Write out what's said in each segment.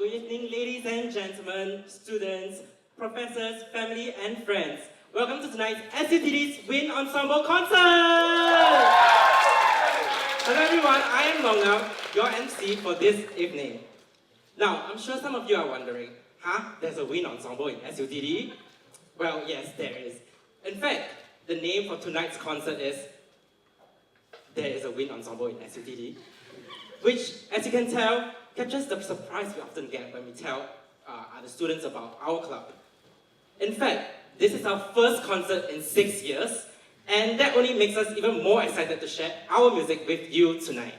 Good evening, ladies and gentlemen, students, professors, family, and friends. Welcome to tonight's SUTD's Wind Ensemble Concert! Hello everyone, I am Longnam, your MC for this evening. Now, I'm sure some of you are wondering, there's a wind ensemble in SUTD? Well, yes, there is. In fact, the name for tonight's concert is There is a Wind Ensemble in SUTD, which, as you can tell, captures the surprise we often get when we tell other students about our club. In fact, this is our first concert in 6 years, and that only makes us even more excited to share our music with you tonight.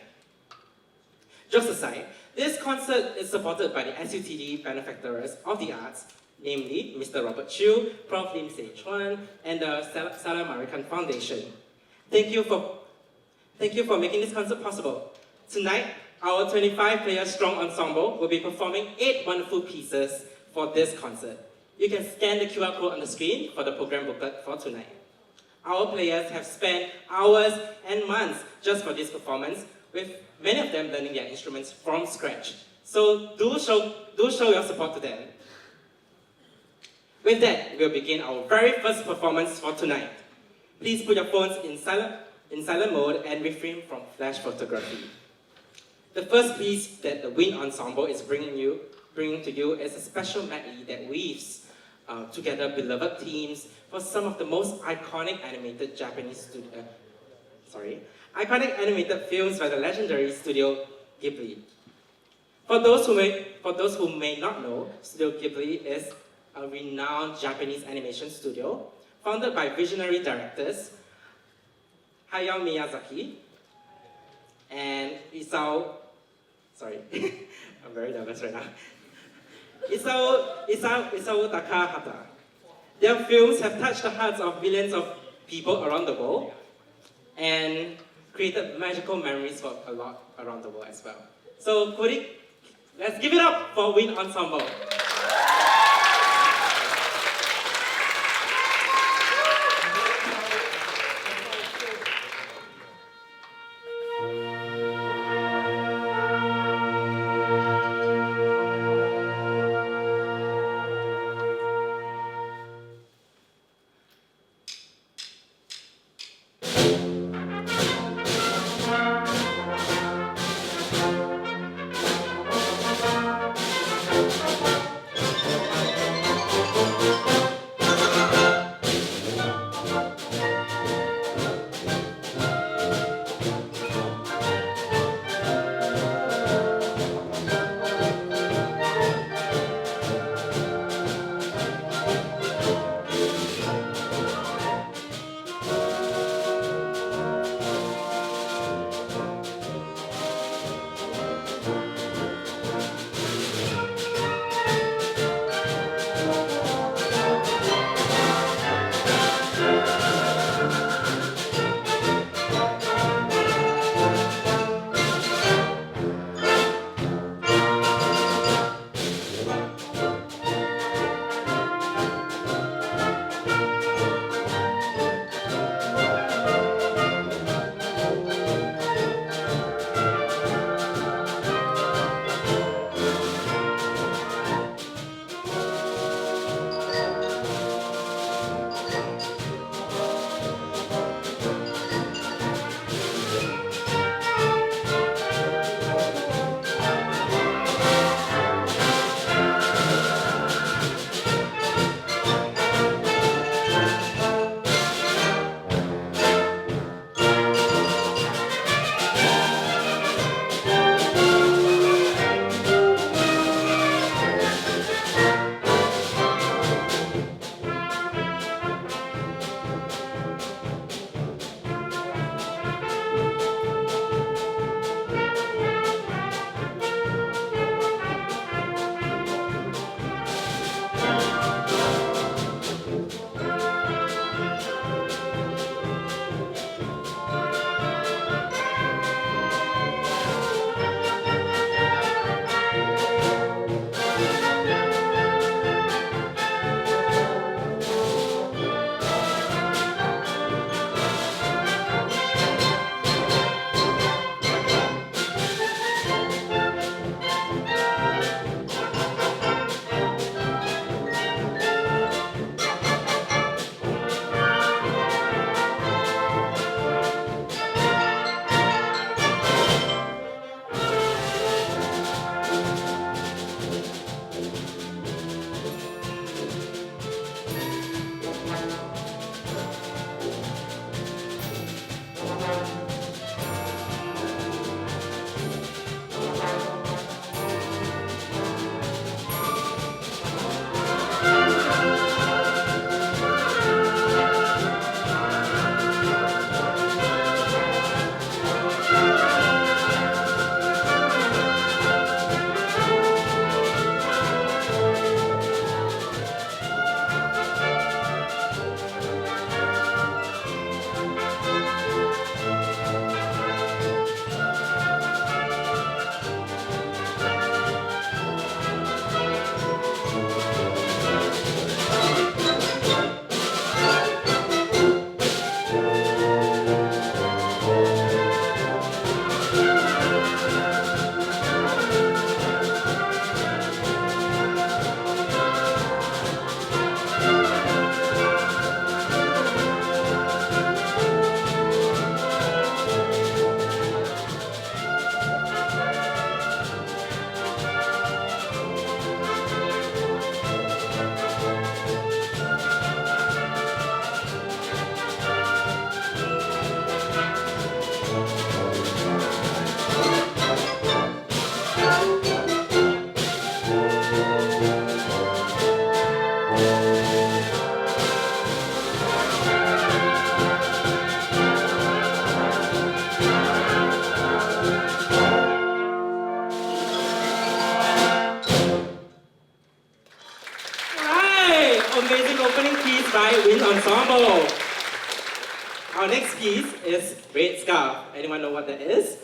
Jokes aside, this concert is supported by the SUTD benefactors of the arts, namely Mr. Robert Chiu, Prof. Lim Se Chuan, and the Salam American Foundation. Thank you for making this concert possible. Tonight, our 25-player strong ensemble will be performing 8 wonderful pieces for this concert. You can scan the QR code on the screen for the program booklet for tonight. Our players have spent hours and months just for this performance, with many of them learning their instruments from scratch. So do show your support to them. With that, we'll begin our very first performance for tonight. Please put your phones in silent mode and refrain from flash photography. The first piece that the Wind Ensemble is bringing to you is a special medley that weaves together beloved themes for some of the most iconic animated films by the legendary Studio Ghibli. For those who may not know, Studio Ghibli is a renowned Japanese animation studio founded by visionary directors Hayao Miyazaki and I'm very nervous right now. Isao Takahata. Their films have touched the hearts of millions of people around the world and created magical memories for a lot around the world as well. So, let's give it up for Wind Ensemble. Ensemble. Our next piece is Red Scarf. Anyone know what that is?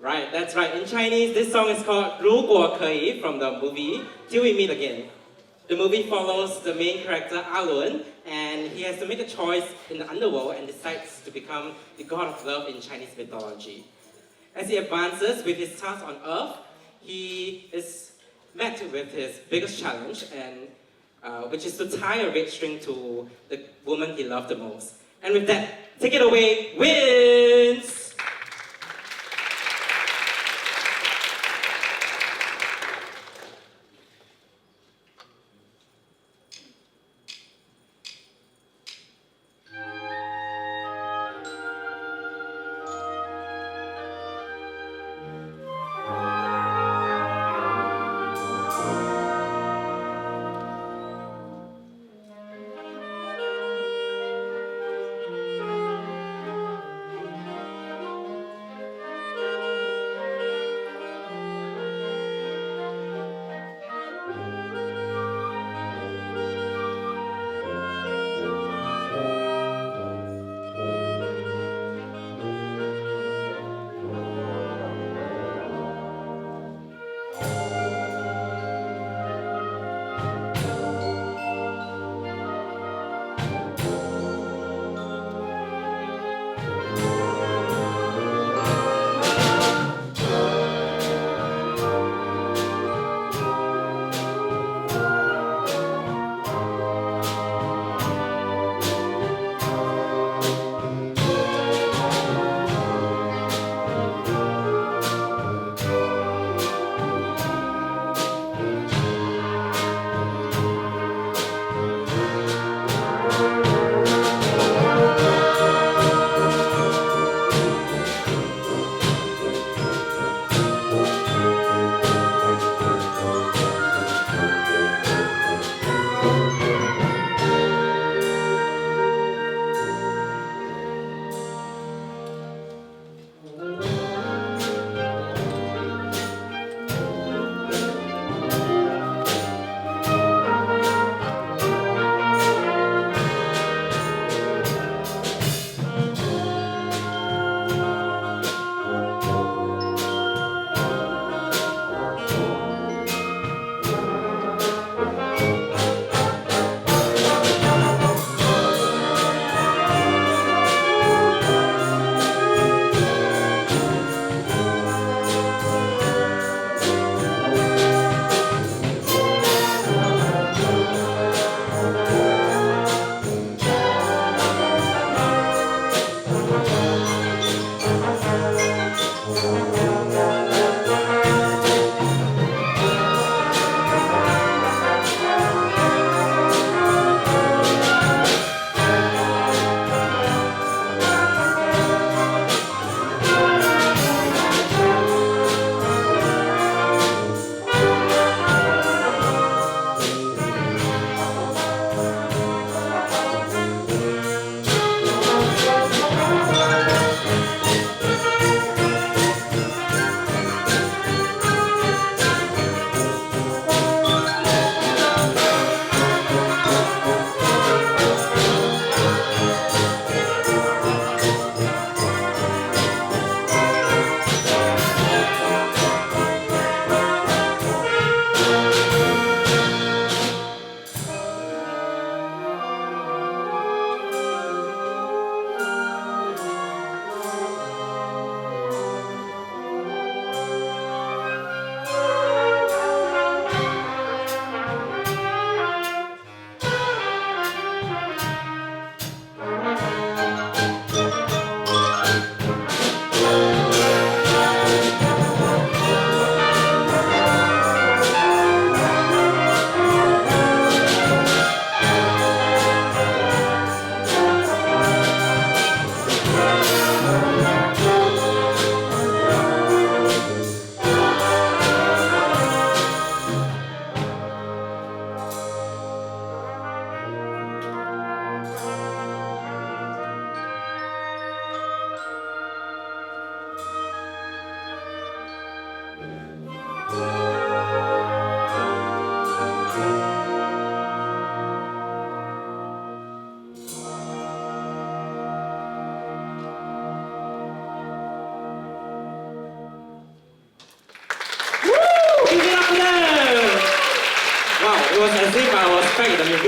Right, that's right. In Chinese, this song is called 如果可以 from the movie Till We Meet Again. The movie follows the main character Alun, and he has to make a choice in the underworld and decides to become the god of love in Chinese mythology. As he advances with his task on Earth, he is met with his biggest challenge, which is to tie a red string to the woman he loved the most. And with that, take it away, Wins!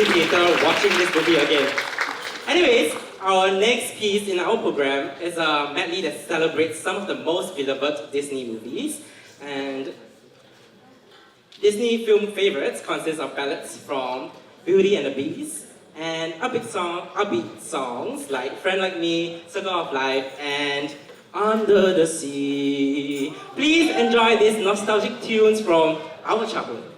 movie theater watching this movie again. Anyways, our next piece in our program is a medley that celebrates some of the most beloved Disney movies. And Disney film favorites consist of ballads from Beauty and the Beast and upbeat songs like Friend Like Me, Circle of Life, and Under the Sea. Please enjoy these nostalgic tunes from our childhood.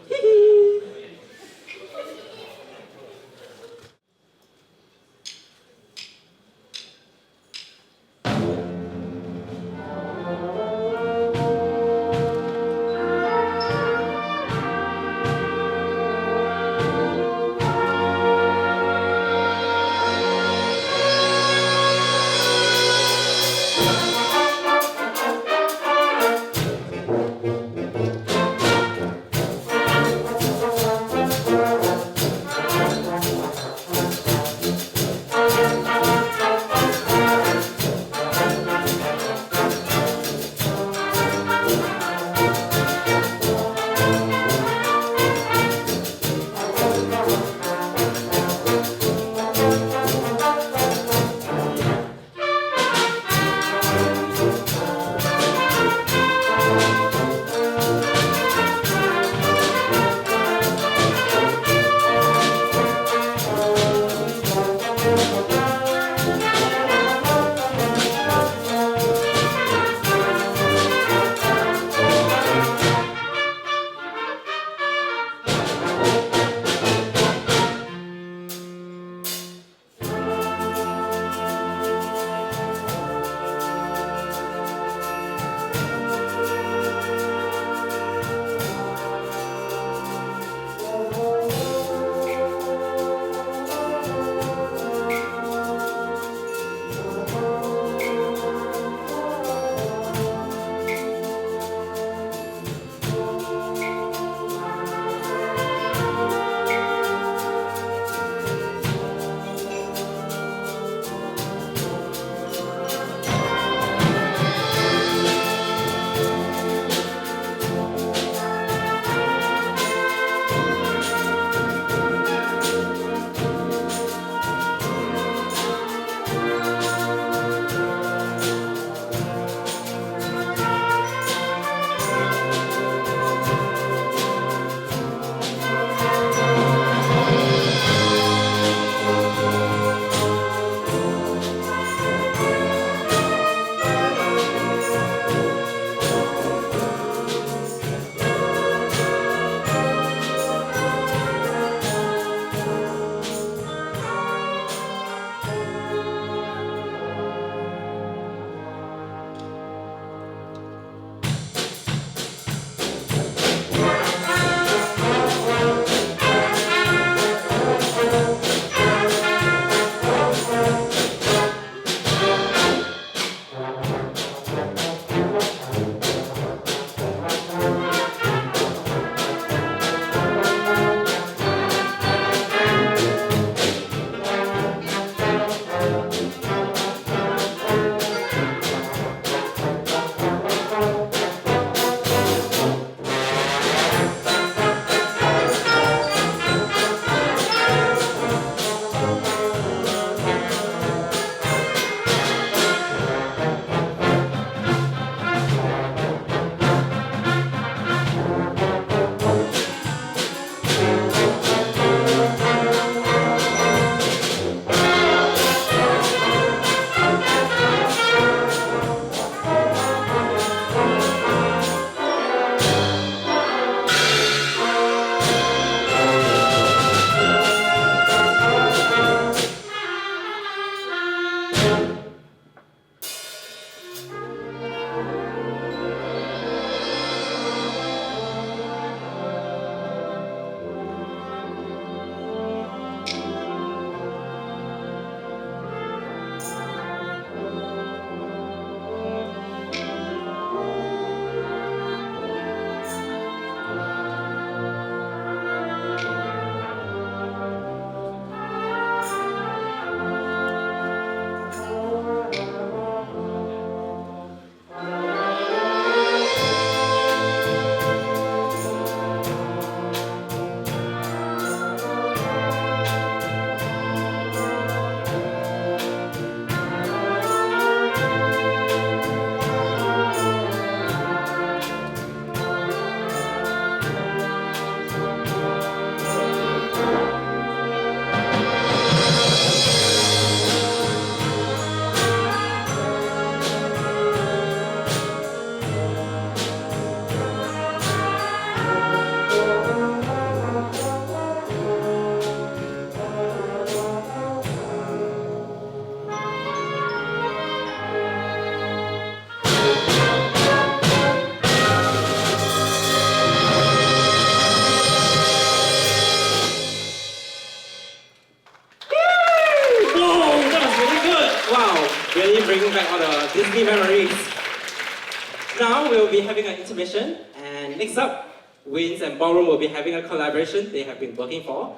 be having an intermission, and next up, Wins and Ballroom will be having a collaboration they have been working for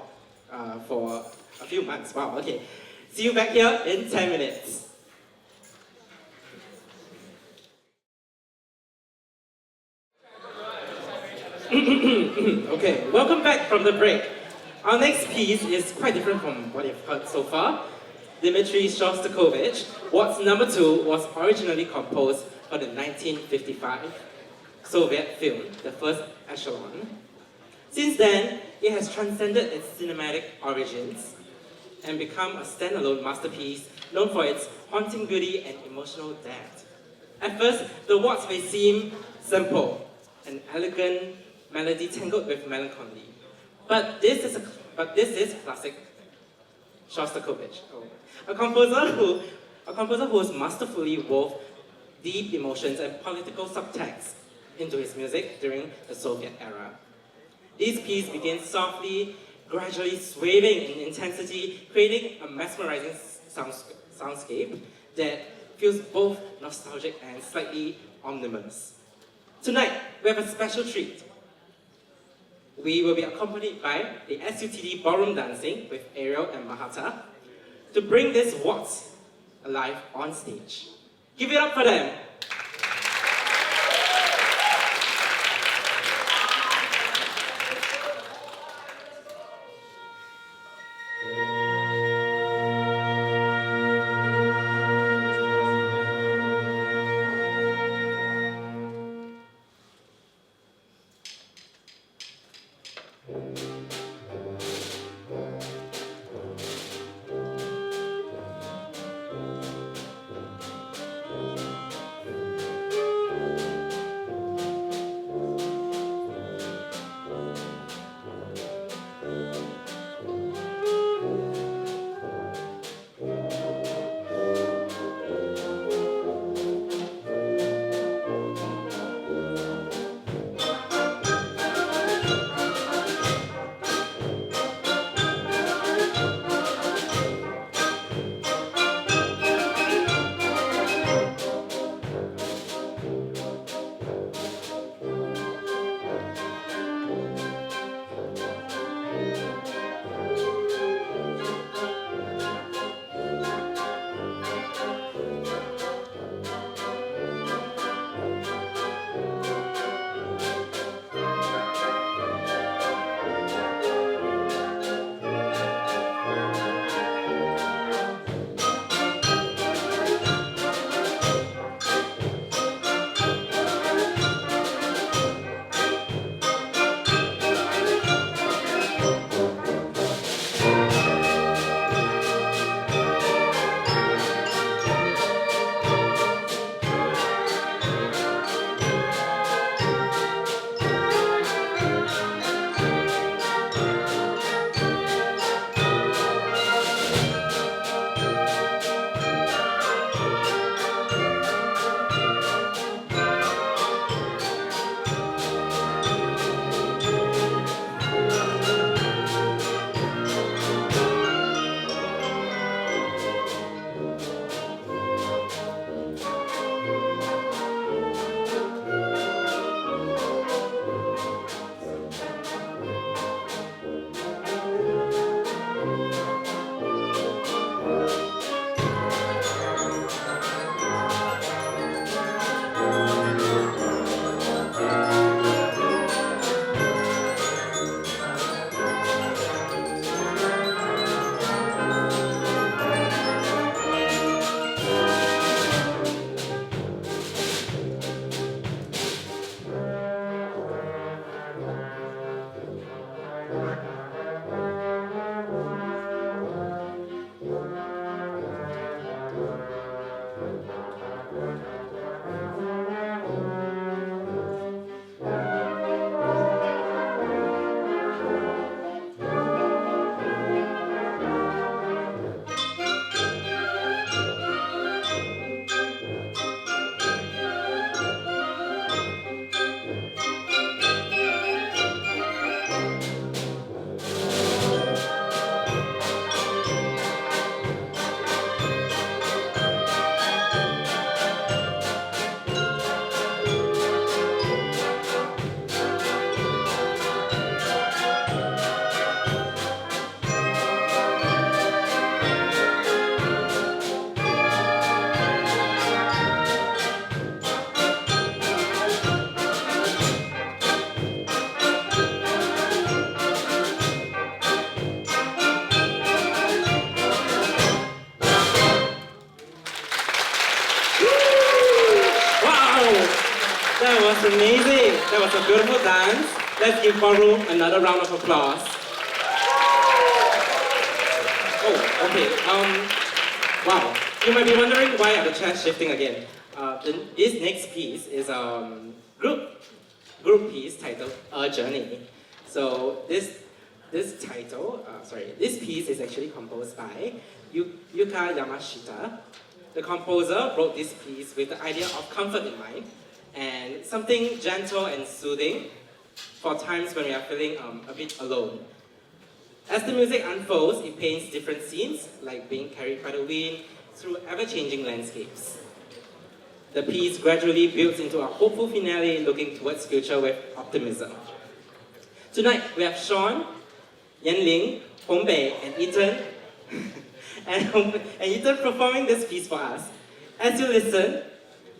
a few months. Wow, okay. See you back here in 10 minutes. Okay, welcome back from the break. Our next piece is quite different from what you've heard so far. Dmitri Shostakovich, Waltz Number 2 was originally composed for the 1955 Soviet film, The First Echelon. Since then, it has transcended its cinematic origins and become a standalone masterpiece known for its haunting beauty and emotional depth. At first, the waltz may seem simple, an elegant melody tangled with melancholy. But this is classic Shostakovich, a composer who has masterfully wove deep emotions and political subtext into his music during the Soviet era. This piece begins softly, gradually swaying in intensity, creating a mesmerizing soundscape that feels both nostalgic and slightly ominous. Tonight, we have a special treat. We will be accompanied by the SUTD Ballroom Dancing with Ariel and Mahata to bring this waltz alive on stage. Give it up for them! amazing. That was a beautiful dance. Let's give Ballroom another round of applause. Oh, okay. Wow. You might be wondering why are the chairs shifting again. This next piece is group piece titled A Journey. So this this piece is actually composed by Yuka Yamashita. The composer wrote this piece with the idea of comfort in mind and something gentle and soothing for times when we are feeling a bit alone. As the music unfolds, it paints different scenes, like being carried by the wind through ever-changing landscapes. The piece gradually builds into a hopeful finale looking towards future with optimism. Tonight, we have Sean, Yanling, Hongbei, and Ethan, and Ethan performing this piece for us. As you listen,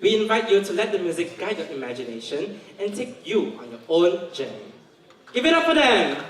we invite you to let the music guide your imagination and take you on your own journey. Give it up for them!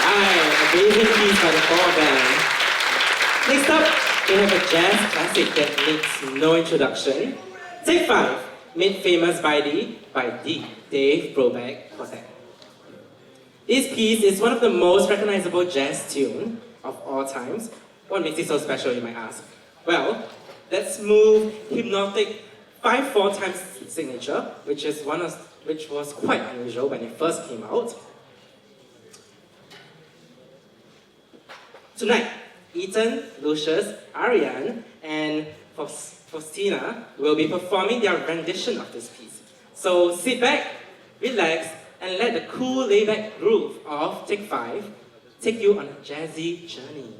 Alright, amazing piece by the four band. Next up, we have a jazz classic that needs no introduction. Take 5, made famous by the Dave Brubeck Quartet. This piece is one of the most recognizable jazz tunes of all times. What makes it so special, you might ask? Well, that smooth, hypnotic 5/4 times signature, which was quite unusual when it first came out. Tonight, Ethan, Lucius, Ariane, and Faustina will be performing their rendition of this piece. So sit back, relax, and let the cool laid-back groove of Take 5 take you on a jazzy journey.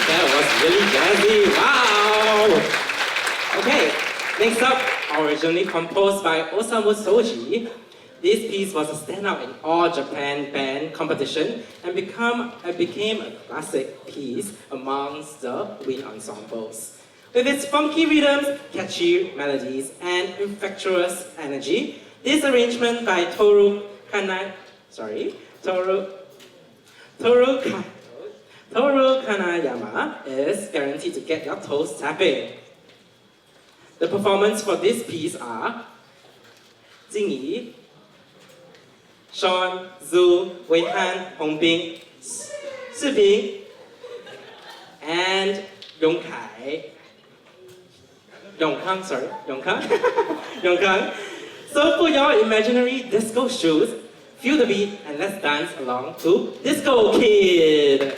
That was really jazzy. Wow. Okay, next up, originally composed by Osamu Soji, this piece was a standout in all Japan band competition and became a classic piece amongst the wind ensembles. With its funky rhythms, catchy melodies, and infectious energy, this arrangement by Toru Kanayama is guaranteed to get your toes tapping. The performance for this piece are Jing Yi, Sean, Zhu, Wei Han, Hong Bing, Si Ping, and Yong Kang. Yong Kang. So put your imaginary disco shoes, feel the beat, and let's dance along to Disco Kid.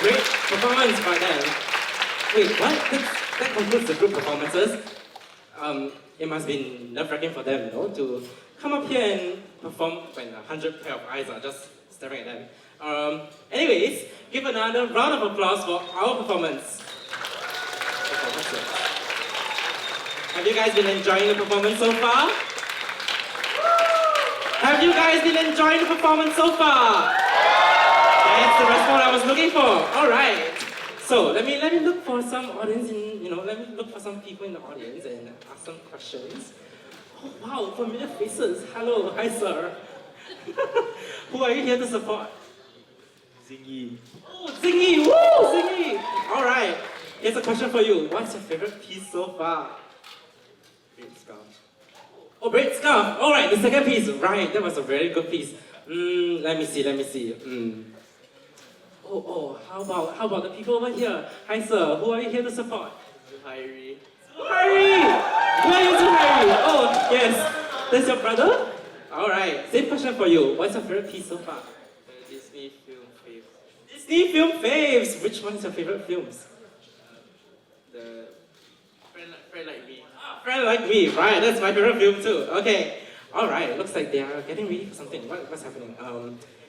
Great performance by them. Wait, what? That concludes the group performances. it must be nerve-wracking for them, to come up here and perform when 100 pair of eyes are just staring at them. Anyways, give another round of applause for our performance. Have you guys been enjoying the performance so far? Have you guys been enjoying the performance so far? That's the response I was looking for. All right. So let me look for some audience let me look for some people in the audience and ask some questions. Oh wow, familiar faces. Hello, hi sir. Who are you here to support? Zingy. Oh, Zingy! Woo, Zingy! All right. Here's a question for you. What's your favorite piece so far? Great Scarf. Oh, Braid Scarf. All right, the second piece. Right, that was a very good piece. Let me see. How about the people over here? Hi, sir. Who are you here to support? Zuhairi. Zuhairi! Who are you, Zuhairi? Oh, yes. That's your brother? All right. Same question for you. What's your favorite piece so far? Disney film fave. Disney film faves. Which one is your favorite films? The Friend Like Me. Friend Like Me. Right. That's my favorite film too. Okay. All right. Looks like they are getting ready for something. What's happening?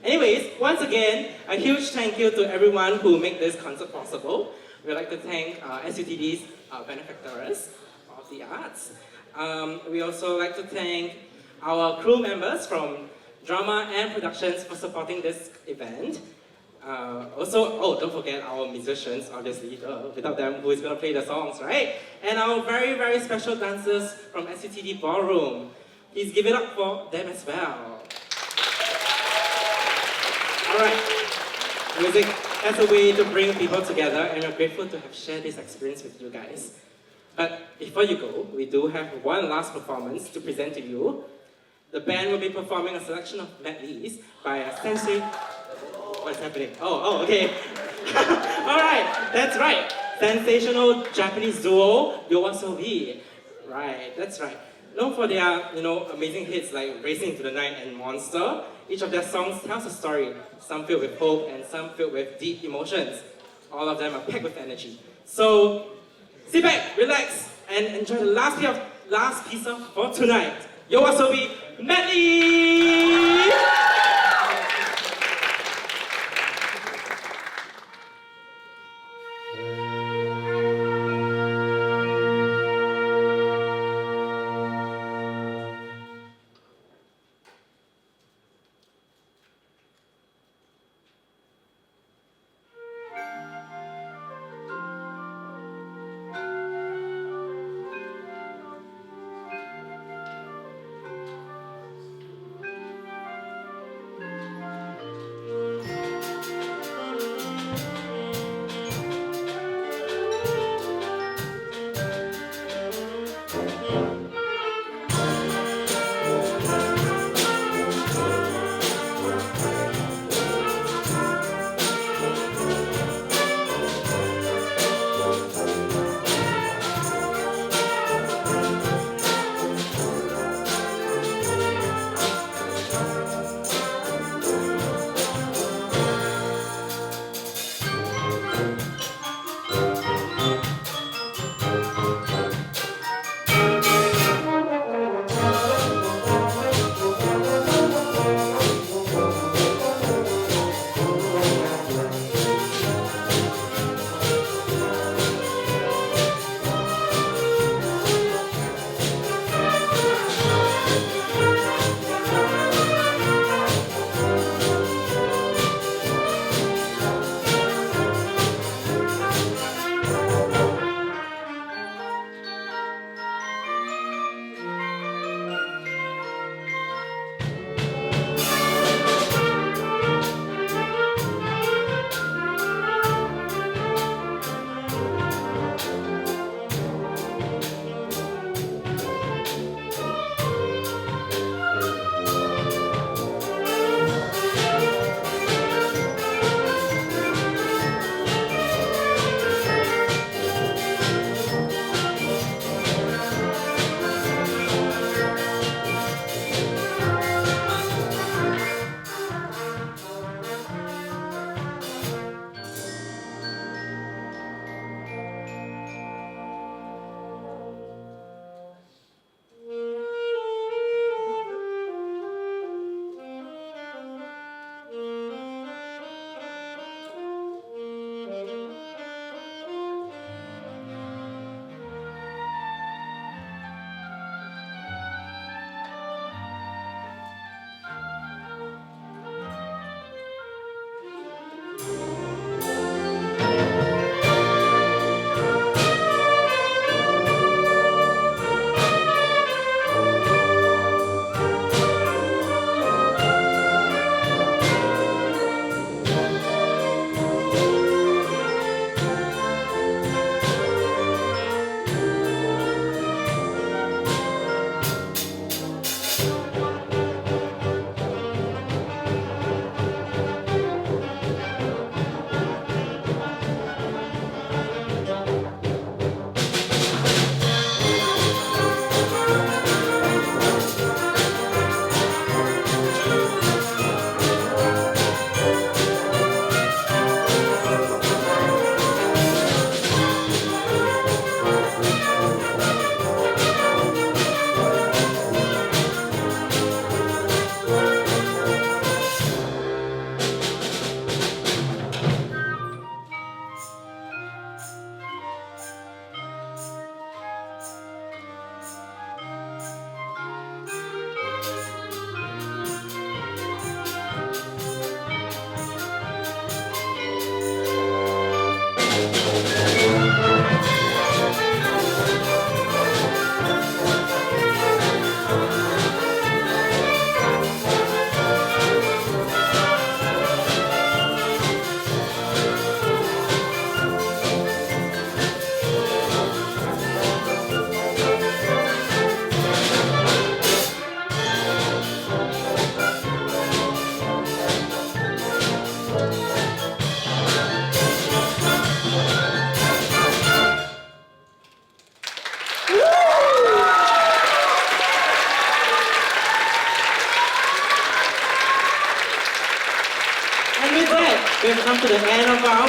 Anyways, once again, a huge thank you to everyone who made this concert possible. We'd like to thank SUTD's benefactors of the arts. We also like to thank our crew members from drama and productions for supporting this event. Don't forget our musicians, obviously. Without them, who is going to play the songs, right? And our very, very special dancers from SUTD Ballroom. Please give it up for them as well. Alright, music as a way to bring people together, and we're grateful to have shared this experience with you guys. But before you go, we do have one last performance to present to you. The band will be performing a selection of medleys by a sensei. What's happening? Oh, okay. Alright, that's right. Sensational Japanese duo, YOASOBI. Right, that's right. Known for their, amazing hits like Racing into the Night and Monster, each of their songs tells a story, some filled with hope and some filled with deep emotions. All of them are packed with energy. So, sit back, relax, and enjoy the last piece of for tonight. YOASOBI Medley!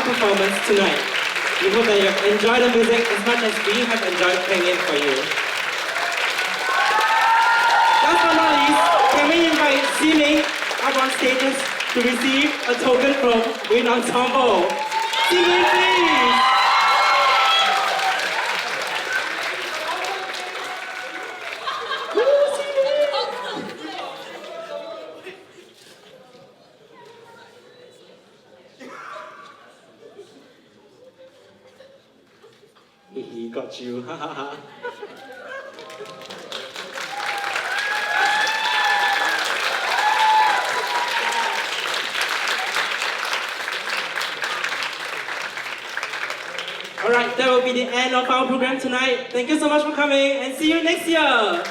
performance tonight. We hope that you have enjoyed the music as much as we have enjoyed playing it for you. Last but not least, can we invite Ximing up on stages to receive a token from Wind Ensemble? Ximing, please! He got you, ha ha ha. Alright, that will be the end of our program tonight. Thank you so much for coming and see you next year.